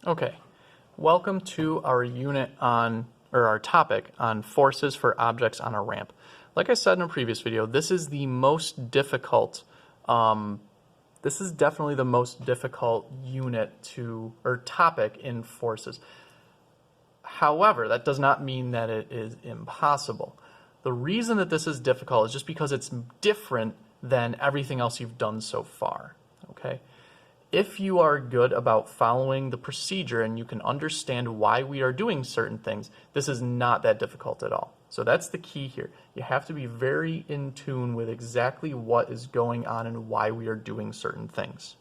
Okay, welcome to our unit on, or our topic on forces for objects on a ramp. Like I said in a previous video, this is the most difficult, this is definitely the most difficult unit to, or topic in forces. However, that does not mean that it is impossible. The reason that this is difficult is just because it's different than everything else you've done so far, okay? If you are good about following the procedure and you can understand why we are doing certain things, this is not that difficult at all. So that's the key here. You have to be very in tune with exactly what is going on and why we are doing certain things.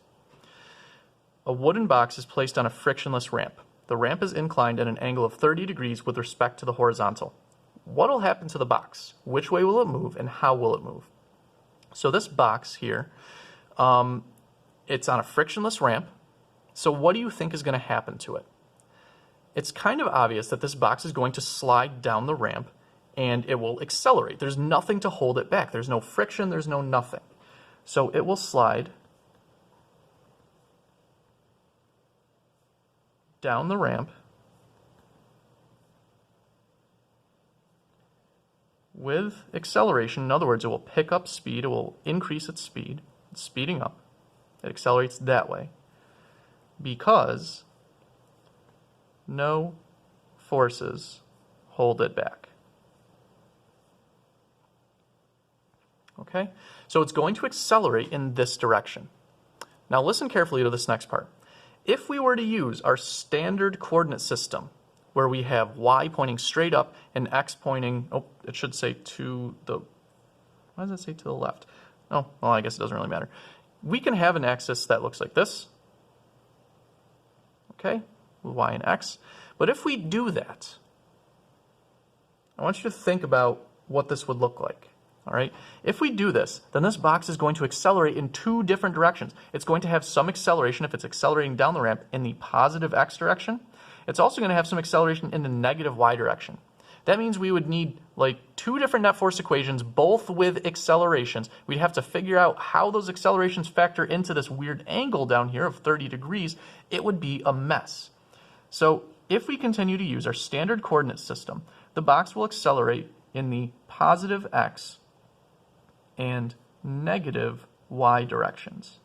A wooden box is placed on a frictionless ramp. The ramp is inclined at an angle of 30 degrees with respect to the horizontal. What will happen to the box? Which way will it move and how will it move? So this box here, it's on a frictionless ramp. So what do you think is going to happen to it? It's kind of obvious that this box is going to slide down the ramp and it will accelerate. There's nothing to hold it back. There's no friction, there's no nothing. So it will slide down the ramp with acceleration. In other words, it will pick up speed, it will increase its speed, it's speeding up. It accelerates that way because no forces hold it back. Okay? So it's going to accelerate in this direction. Now listen carefully to this next part. If we were to use our standard coordinate system, where we have y pointing straight up and x pointing, it should say to the, why does it say to the left? Oh, well, I guess it doesn't really matter. We can have an axis that looks like this, okay, with y and x. But if we do that, I want you to think about what this would look like, all right? If we do this, then this box is going to accelerate in two different directions. It's going to have some acceleration if it's accelerating down the ramp in the positive x direction. It's also going to have some acceleration in the negative y direction. That means we would need like two different net force equations, both with accelerations. We'd have to figure out how those accelerations factor into this weird angle down here of 30 degrees. It would be a mess. So if we continue to use our standard coordinate system, the box will accelerate in the positive x and negative y directions.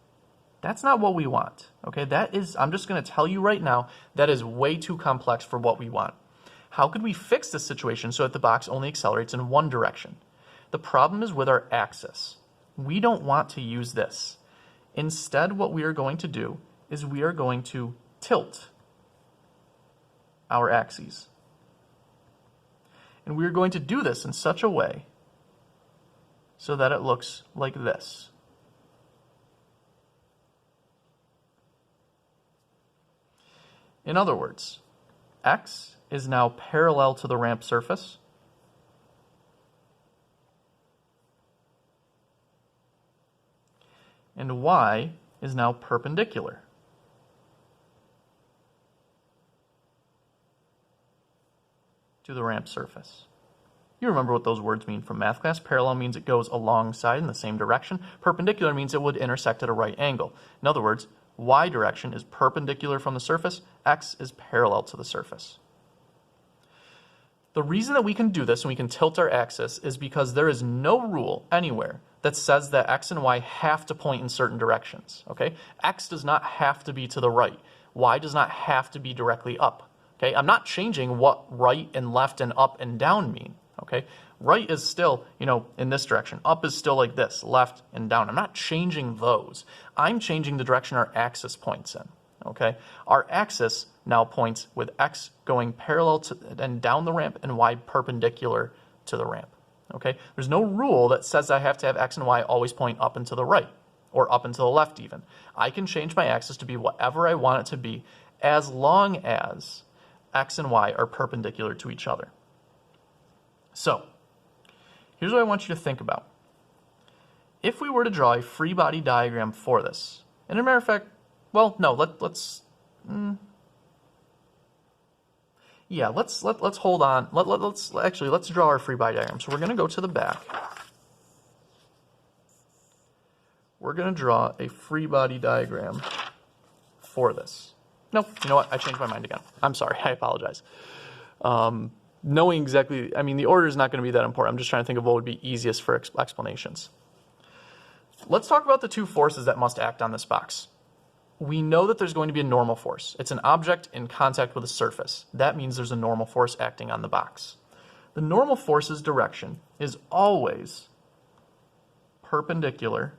That's not what we want, okay? That is, I'm just going to tell you right now, that is way too complex for what we want. How could we fix this situation so that the box only accelerates in one direction? The problem is with our axis. We don't want to use this. Instead, what we are going to do is we are going to tilt our axes. And we are going to do this in such a way so that it looks like this. In other words, x is now parallel to the ramp surface. And y is now perpendicular to the ramp surface. You remember what those words mean from math class. Parallel means it goes alongside in the same direction. Perpendicular means it would intersect at a right angle. In other words, y direction is perpendicular from the surface, x is parallel to the surface. The reason that we can do this and we can tilt our axis is because there is no rule anywhere that says that x and y have to point in certain directions, okay? X does not have to be to the right. Y does not have to be directly up, okay? I'm not changing what right and left and up and down mean, okay? Right is still, in this direction. Up is still like this, left and down. I'm not changing those. I'm changing the direction our axis points in, okay? Our axis now points with x going parallel to and down the ramp and y perpendicular to the ramp, okay? There's no rule that says I have to have x and y always point up and to the right or up and to the left even. I can change my axis to be whatever I want it to be as long as x and y are perpendicular to each other. So, here's what I want you to think about. If we were to draw a free body diagram for this, and as a matter of fact, well, no, let's hold on. Let's draw our free body diagram. So we're going to go to the back. We're going to draw a free body diagram for this. No, you know what? I changed my mind again. I'm sorry. I apologize. Knowing exactly, I mean, the order is not going to be that important. I'm just trying to think of what would be easiest for explanations. Let's talk about the two forces that must act on this box. We know that there's going to be a normal force. It's an object in contact with a surface. That means there's a normal force acting on the box. The normal force's direction is always perpendicular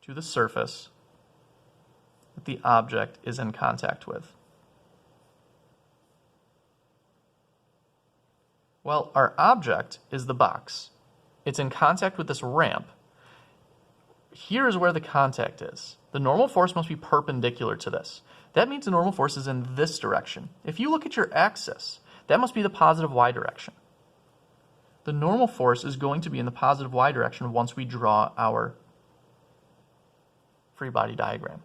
to the surface that the object is in contact with. Well, our object is the box. It's in contact with this ramp. Here's where the contact is. The normal force must be perpendicular to this. That means the normal force is in this direction. If you look at your axis, that must be the positive y direction. The normal force is going to be in the positive y direction once we draw our free body diagram.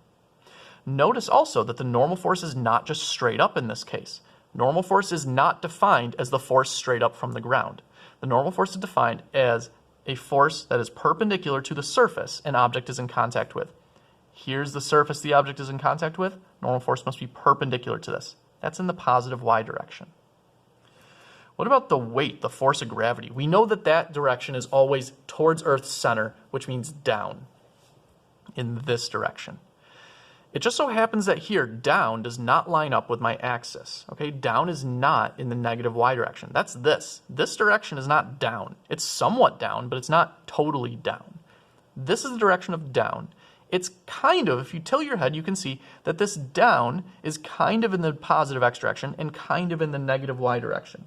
Notice also that the normal force is not just straight up in this case. Normal force is not defined as the force straight up from the ground. The normal force is defined as a force that is perpendicular to the surface an object is in contact with. Here's the surface the object is in contact with. Normal force must be perpendicular to this. That's in the positive y direction. What about the weight, the force of gravity? We know that that direction is always towards Earth's center, which means down in this direction. It just so happens that here, down does not line up with my axis. Okay, down is not in the negative y direction. That's this. This direction is not down. It's somewhat down, but it's not totally down. This is the direction of down. It's kind of, if you tilt your head, you can see that this down is kind of in the positive x direction and kind of in the negative y direction.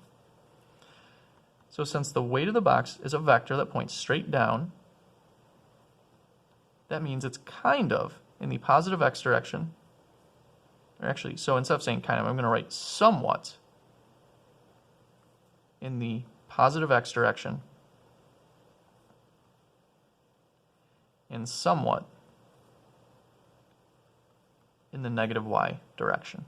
So since the weight of the box is a vector that points straight down, that means it's kind of in the positive x direction. Or actually, so instead of saying kind of, I'm going to write somewhat in the positive x direction and somewhat in the negative y direction.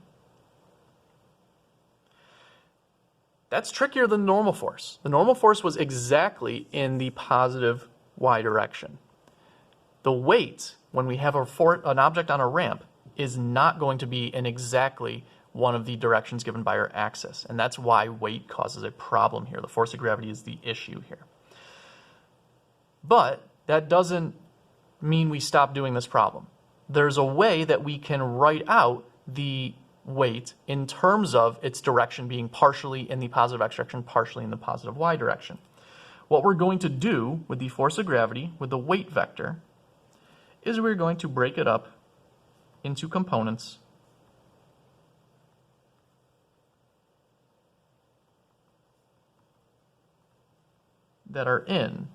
That's trickier than the normal force. The normal force was exactly in the positive y direction. The weight, when we have an object on a ramp, is not going to be in exactly one of the directions given by our axis. And that's why weight causes a problem here. The force of gravity is the issue here. But that doesn't mean we stop doing this problem. There's a way that we can write out the weight in terms of its direction being partially in the positive x direction, partially in the positive y direction. What we're going to do with the force of gravity, with the weight vector, is we're going to break it up into components that are in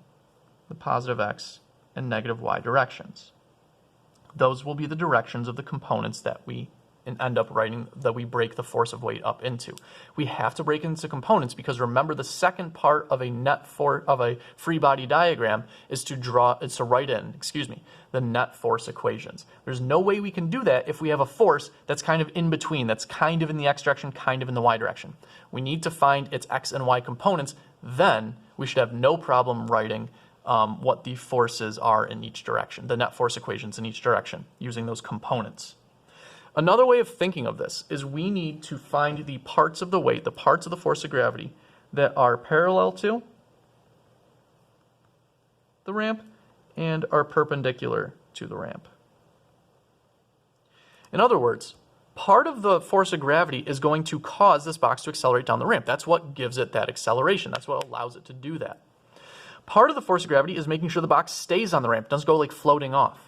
the positive x and negative y directions. Those will be the directions of the components that we end up writing, that we break the force of weight up into. We have to break it into components because remember, the second part of a free body diagram is to write in the net force equations. There's no way we can do that if we have a force that's kind of in between, that's kind of in the x direction, kind of in the y direction. We need to find its x and y components. Then we should have no problem writing what the forces are in each direction, the net force equations in each direction, using those components. Another way of thinking of this is we need to find the parts of the weight, the parts of the force of gravity that are parallel to the ramp and are perpendicular to the ramp. In other words, part of the force of gravity is going to cause this box to accelerate down the ramp. That's what gives it that acceleration. That's what allows it to do that. Part of the force of gravity is making sure the box stays on the ramp, doesn't go like floating off.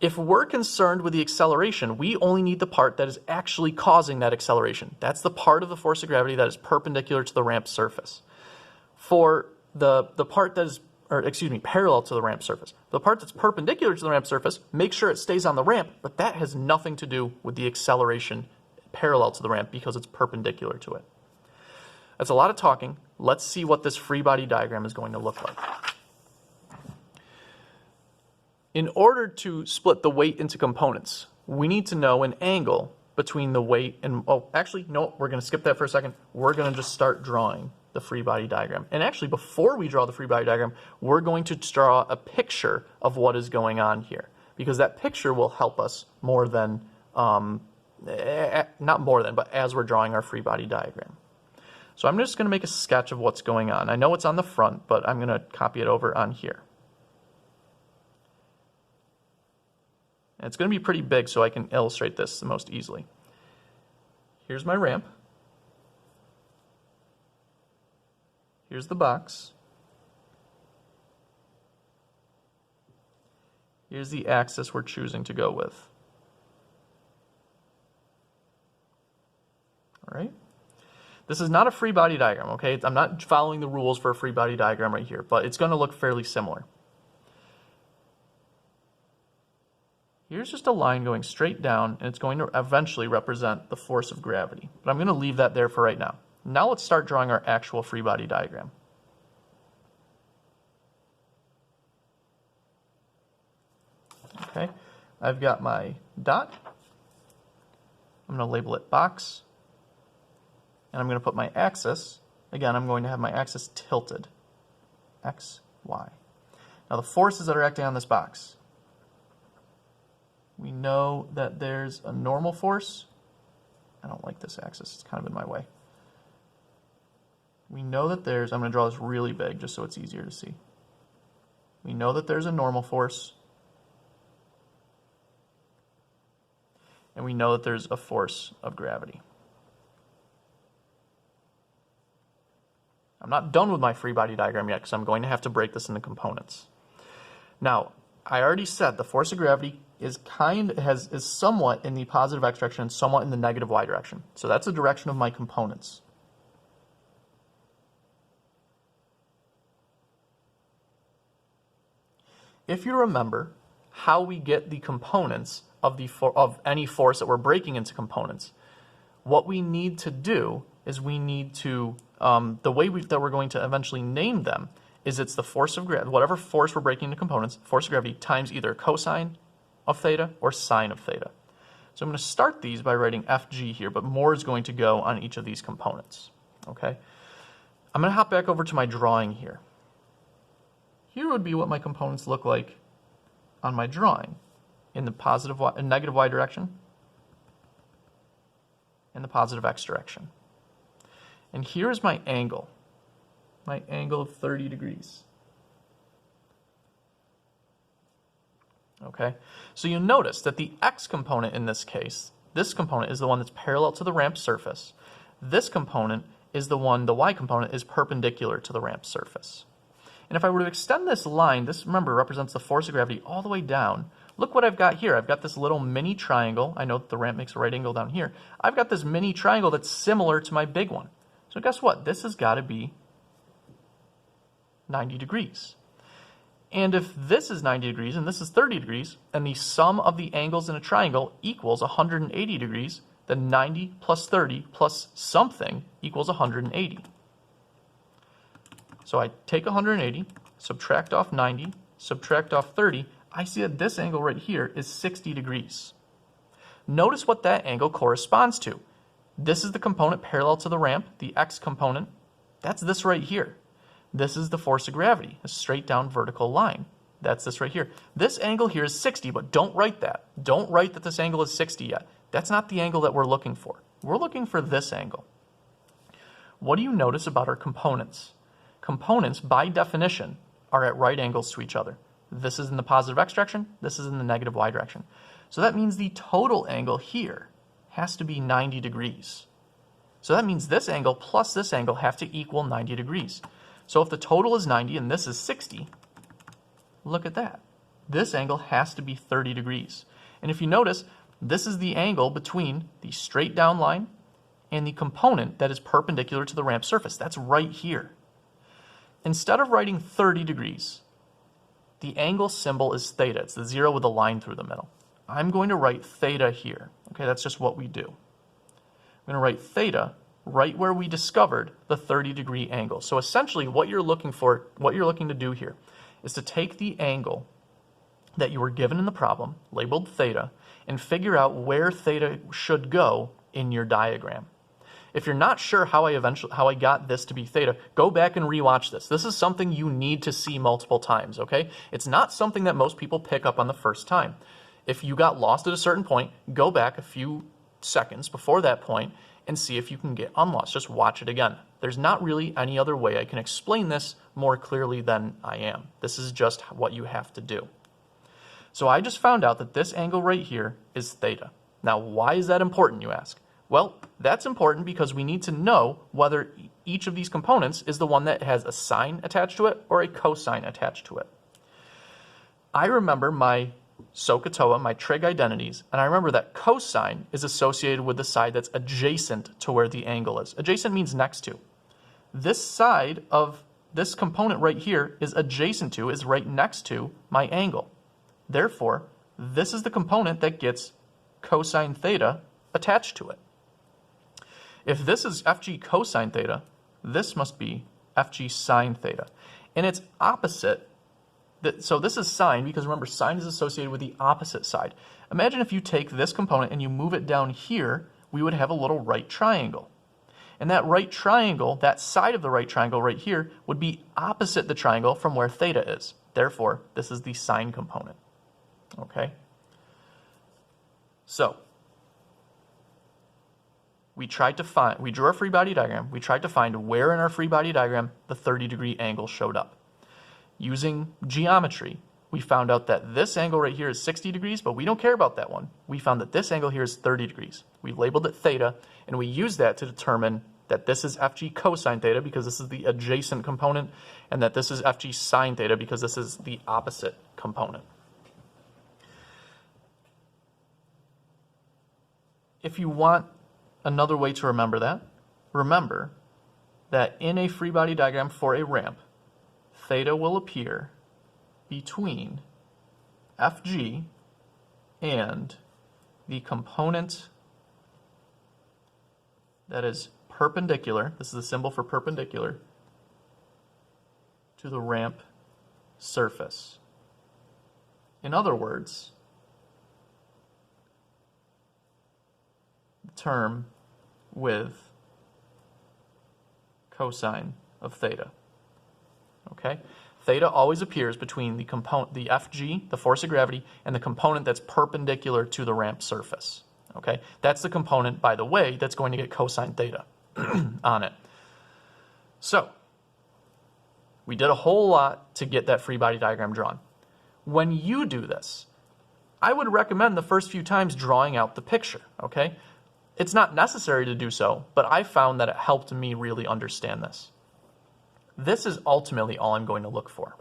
If we're concerned with the acceleration, we only need the part that is actually causing that acceleration. That's the part of the force of gravity that is perpendicular to the ramp surface. For the part that is, parallel to the ramp surface. The part that's perpendicular to the ramp surface, make sure it stays on the ramp, but that has nothing to do with the acceleration parallel to the ramp because it's perpendicular to it. That's a lot of talking. Let's see what this free body diagram is going to look like. In order to split the weight into components, we need to know an angle between the weight and, we're going to skip that for a second. We're going to just start drawing the free body diagram. And actually, before we draw the free body diagram, we're going to draw a picture of what is going on here. because that picture will help us more than, not more than, but as we're drawing our free body diagram. So I'm just going to make a sketch of what's going on. I know it's on the front, but I'm going to copy it over on here. And it's going to be pretty big so I can illustrate this the most easily. Here's my ramp. Here's the box. Here's the axis we're choosing to go with. All right. This is not a free body diagram, okay? I'm not following the rules for a free body diagram right here, but it's going to look fairly similar. Here's just a line going straight down, and it's going to eventually represent the force of gravity. But I'm going to leave that there for right now. Now let's start drawing our actual free body diagram. Okay, I've got my dot. I'm going to label it box. And I'm going to put my axis. Again, I'm going to have my axis tilted. X, Y. Now the forces that are acting on this box. We know that there's a normal force. I don't like this axis. It's kind of in my way. We know that there's, I'm going to draw this really big just so it's easier to see. We know that there's a normal force. And we know that there's a force of gravity. I'm not done with my free body diagram yet because I'm going to have to break this into components. Now, I already said the force of gravity is somewhat in the positive x direction and somewhat in the negative y direction. So that's the direction of my components. If you remember how we get the components of any force that we're breaking into components, what we need to do is we need to, the way that we're going to eventually name them is it's the force of gravity, whatever force we're breaking into components, force of gravity times either cosine of theta or sine of theta. So I'm going to start these by writing Fg here, but more is going to go on each of these components. Okay, I'm going to hop back over to my drawing here. Here would be what my components look like on my drawing in the positive y, negative y direction, in the positive x direction. And here is my angle of 30 degrees. Okay, so you notice that the x component in this case, this component is the one that's parallel to the ramp surface. This component is the one, the y component is perpendicular to the ramp surface. And if I were to extend this line, this, remember, represents the force of gravity all the way down. Look what I've got here. I've got this little mini triangle. I know that the ramp makes a right angle down here. I've got this mini triangle that's similar to my big one. So guess what? This has got to be 90 degrees. And if this is 90 degrees and this is 30 degrees, and the sum of the angles in a triangle equals 180 degrees, then 90 plus 30 plus something equals 180. So I take 180, subtract off 90, subtract off 30. I see that this angle right here is 60 degrees. Notice what that angle corresponds to. This is the component parallel to the ramp, the x component. That's this right here. This is the force of gravity, a straight down vertical line. That's this right here. This angle here is 60, but don't write that. Don't write that this angle is 60 yet. That's not the angle that we're looking for. We're looking for this angle. What do you notice about our components? Components, by definition, are at right angles to each other. This is in the positive x direction, this is in the negative y direction. So that means the total angle here has to be 90 degrees. So that means this angle plus this angle have to equal 90 degrees. So if the total is 90 and this is 60, look at that. This angle has to be 30 degrees. And if you notice, this is the angle between the straight down line and the component that is perpendicular to the ramp surface. That's right here. Instead of writing 30 degrees, the angle symbol is theta. It's the 0 with a line through the middle. I'm going to write theta here. Okay, that's just what we do. I'm going to write theta right where we discovered the 30-degree angle. So essentially what you're looking to do here is to take the angle that you were given in the problem, labeled theta, and figure out where theta should go in your diagram. If you're not sure how I got this to be theta, go back and rewatch this. This is something you need to see multiple times, okay? It's not something that most people pick up on the first time. If you got lost at a certain point, go back a few seconds before that point and see if you can get unlost. Just watch it again. There's not really any other way I can explain this more clearly than I am. This is just what you have to do. So I just found out that this angle right here is theta. Now, why is that important, you ask? Well, that's important because we need to know whether each of these components is the one that has a sine attached to it or a cosine attached to it. I remember my SOHCAHTOA, my trig identities, and I remember that cosine is associated with the side that's adjacent to where the angle is. Adjacent means next to. This side of this component right here is adjacent to, is right next to my angle. Therefore, this is the component that gets cosine theta attached to it. If this is FG cosine theta, this must be FG sine theta. And it's opposite. So this is sine because remember, sine is associated with the opposite side. Imagine if you take this component and you move it down here, we would have a little right triangle. And that right triangle, that side of the right triangle right here, would be opposite the triangle from where theta is. Therefore, this is the sine component. Okay? So, we drew our free body diagram. We tried to find where in our free body diagram the 30-degree angle showed up. Using geometry, we found out that this angle right here is 60 degrees, but we don't care about that one. We found that this angle here is 30 degrees. We labeled it theta, and we used that to determine that this is FG cosine theta because this is the adjacent component, and that this is FG sine theta because this is the opposite component. If you want another way to remember that, remember that in a free body diagram for a ramp, theta will appear between FG and the component that is perpendicular, this is the symbol for perpendicular, to the ramp surface. In other words, the term with cosine of theta. Okay? Theta always appears between the FG, the force of gravity, and the component that's perpendicular to the ramp surface. Okay? That's the component, by the way, that's going to get cosine theta on it. So, we did a whole lot to get that free body diagram drawn. When you do this, I would recommend the first few times drawing out the picture, okay? It's not necessary to do so, but I found that it helped me really understand this. This is ultimately all I'm going to look for.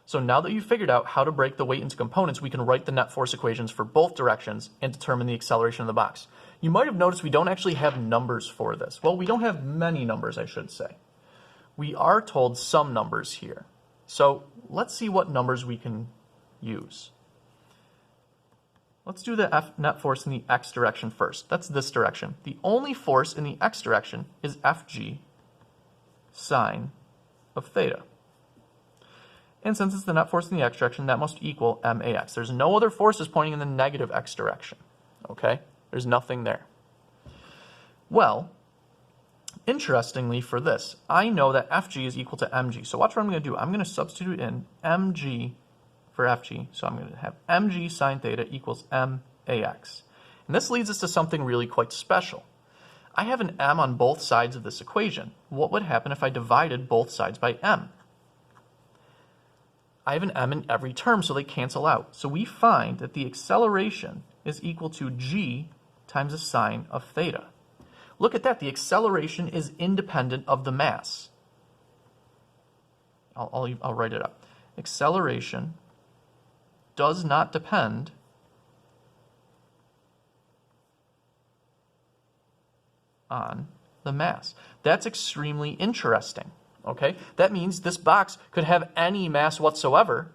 So now that you've figured out how to break the weight into components, we can write the net force equations for both directions and determine the acceleration of the box. You might have noticed we don't actually have numbers for this. Well, we don't have many numbers, I should say. We are told some numbers here. So let's see what numbers we can use. Let's do the net force in the x direction first. That's this direction. The only force in the x direction is Fg sine of theta. And since it's the net force in the x direction, that must equal max. There's no other forces pointing in the negative x direction. Okay? There's nothing there. Well, interestingly for this, I know that Fg is equal to mg. So watch what I'm going to do. I'm going to substitute in mg for Fg. So I'm going to have mg sine theta equals max. And this leads us to something really quite special. I have an m on both sides of this equation. What would happen if I divided both sides by m? I have an m in every term, so they cancel out. So we find that the acceleration is equal to g times the sine of theta. Look at that. The acceleration is independent of the mass. I'll write it up. Acceleration does not depend on the mass. That's extremely interesting. Okay? That means this box could have any mass whatsoever,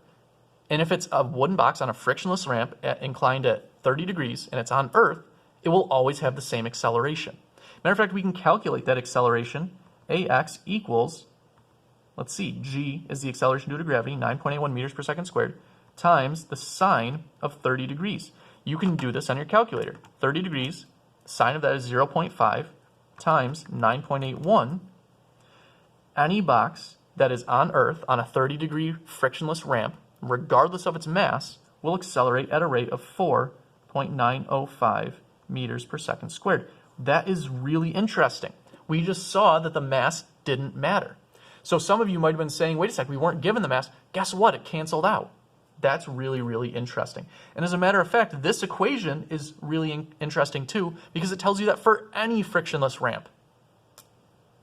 and if it's a wooden box on a frictionless ramp inclined at 30 degrees and it's on Earth, it will always have the same acceleration. Matter of fact, we can calculate that acceleration. AX equals, let's see, g is the acceleration due to gravity, 9.81 meters per second squared, times the sine of 30 degrees. You can do this on your calculator. 30 degrees, sine of that is 0.5. times 9.81, any box that is on Earth on a 30-degree frictionless ramp, regardless of its mass, will accelerate at a rate of 4.905 meters per second squared. That is really interesting. We just saw that the mass didn't matter. So some of you might have been saying, wait a sec, we weren't given the mass. Guess what? It canceled out. That's really, really interesting. And as a matter of fact, this equation is really interesting too, because it tells you that for any frictionless ramp,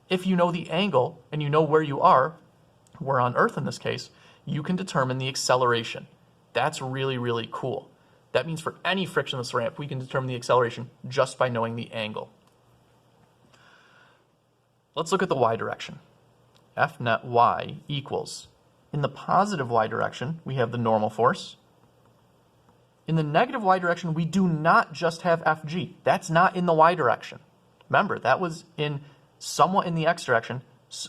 if you know the angle and you know where you are, we're on Earth in this case, you can determine the acceleration. That's really, really cool. That means for any frictionless ramp, we can determine the acceleration just by knowing the angle. Let's look at the y direction. F net y equals, in the positive y direction, we have the normal force. In the negative y direction, we do not just have Fg. That's not in the y direction. Remember, that was in somewhat in the x direction,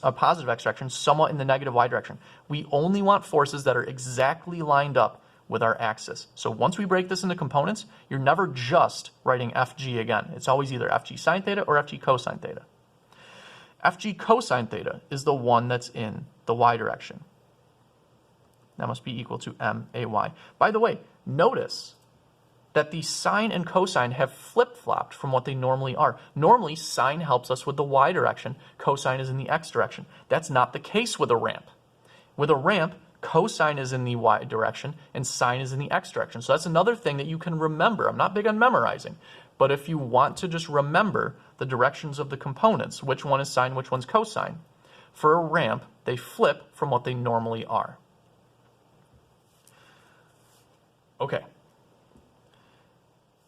a positive x direction, somewhat in the negative y direction. We only want forces that are exactly lined up with our axis. So once we break this into components, you're never just writing Fg again. It's always either Fg sine theta or Fg cosine theta. Fg cosine theta is the one that's in the y direction. That must be equal to MAY. By the way, notice that the sine and cosine have flip-flopped from what they normally are. Normally, sine helps us with the y direction, cosine is in the x direction. That's not the case with a ramp. With a ramp, cosine is in the y direction and sine is in the x direction. So that's another thing that you can remember. I'm not big on memorizing, but if you want to just remember the directions of the components, which one is sine, which one's cosine, for a ramp, they flip from what they normally are. Okay.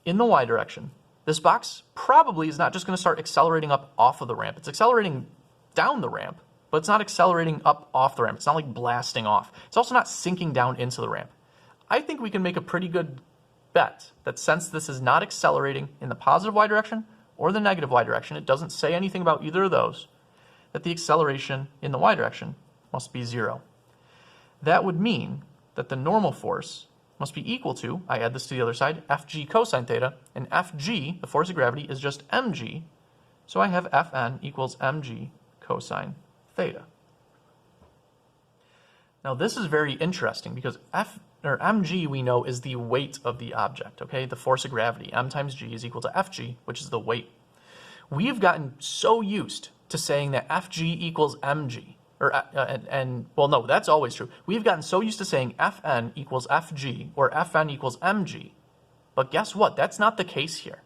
In the y direction, this box probably is not just going to start accelerating up off of the ramp. It's accelerating down the ramp, but it's not accelerating up off the ramp. It's not like blasting off. It's also not sinking down into the ramp. I think we can make a pretty good bet that since this is not accelerating in the positive y direction or the negative y direction, it doesn't say anything about either of those, that the acceleration in the y direction must be 0. That would mean that the normal force must be equal to, I add this to the other side, Fg cosine theta, and Fg, the force of gravity, is just mg, so I have Fn equals mg cosine theta. Now this is very interesting because mg we know is the weight of the object, okay? The force of gravity, m times g is equal to Fg, which is the weight. We've gotten so used to saying that Fg equals mg, well, no, that's always true. We've gotten so used to saying Fn equals Fg or Fn equals mg, but guess what? That's not the case here.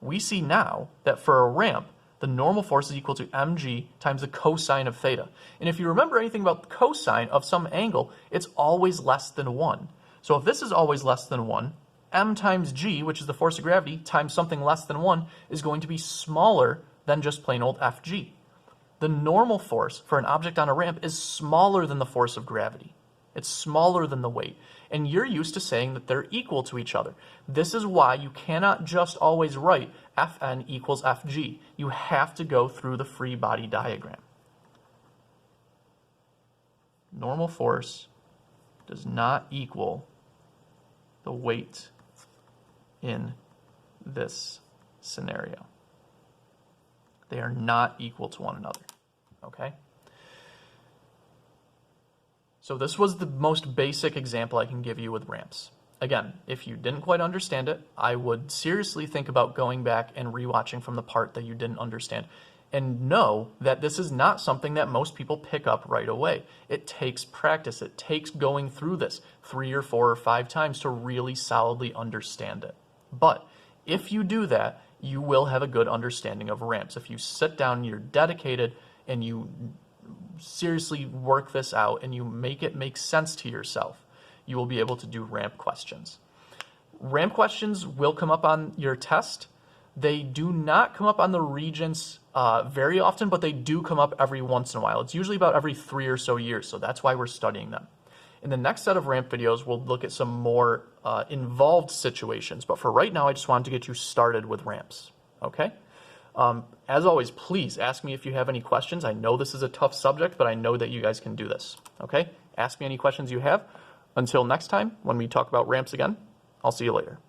We see now that for a ramp, the normal force is equal to mg times the cosine of theta. And if you remember anything about the cosine of some angle, it's always less than 1. So if this is always less than 1, m times g, which is the force of gravity, times something less than 1, is going to be smaller than just plain old Fg. The normal force for an object on a ramp is smaller than the force of gravity. It's smaller than the weight. And you're used to saying that they're equal to each other. This is why you cannot just always write Fn equals Fg. You have to go through the free body diagram. Normal force does not equal the weight in this scenario. They are not equal to one another, okay? So this was the most basic example I can give you with ramps. Again, if you didn't quite understand it, I would seriously think about going back and rewatching from the part that you didn't understand. And know that this is not something that most people pick up right away. It takes practice. It takes going through this 3 or 4 or 5 times to really solidly understand it. But if you do that, you will have a good understanding of ramps. If you sit down, you're dedicated, and you seriously work this out, and you make it make sense to yourself, you will be able to do ramp questions. Ramp questions will come up on your test. They do not come up on the Regents very often, but they do come up every once in a while. It's usually about every 3 or so years, so that's why we're studying them. In the next set of ramp videos, we'll look at some more involved situations. But for right now, I just wanted to get you started with ramps, okay? As always, please ask me if you have any questions. I know this is a tough subject, but I know that you guys can do this, okay? Ask me any questions you have. Until next time, when we talk about ramps again, I'll see you later.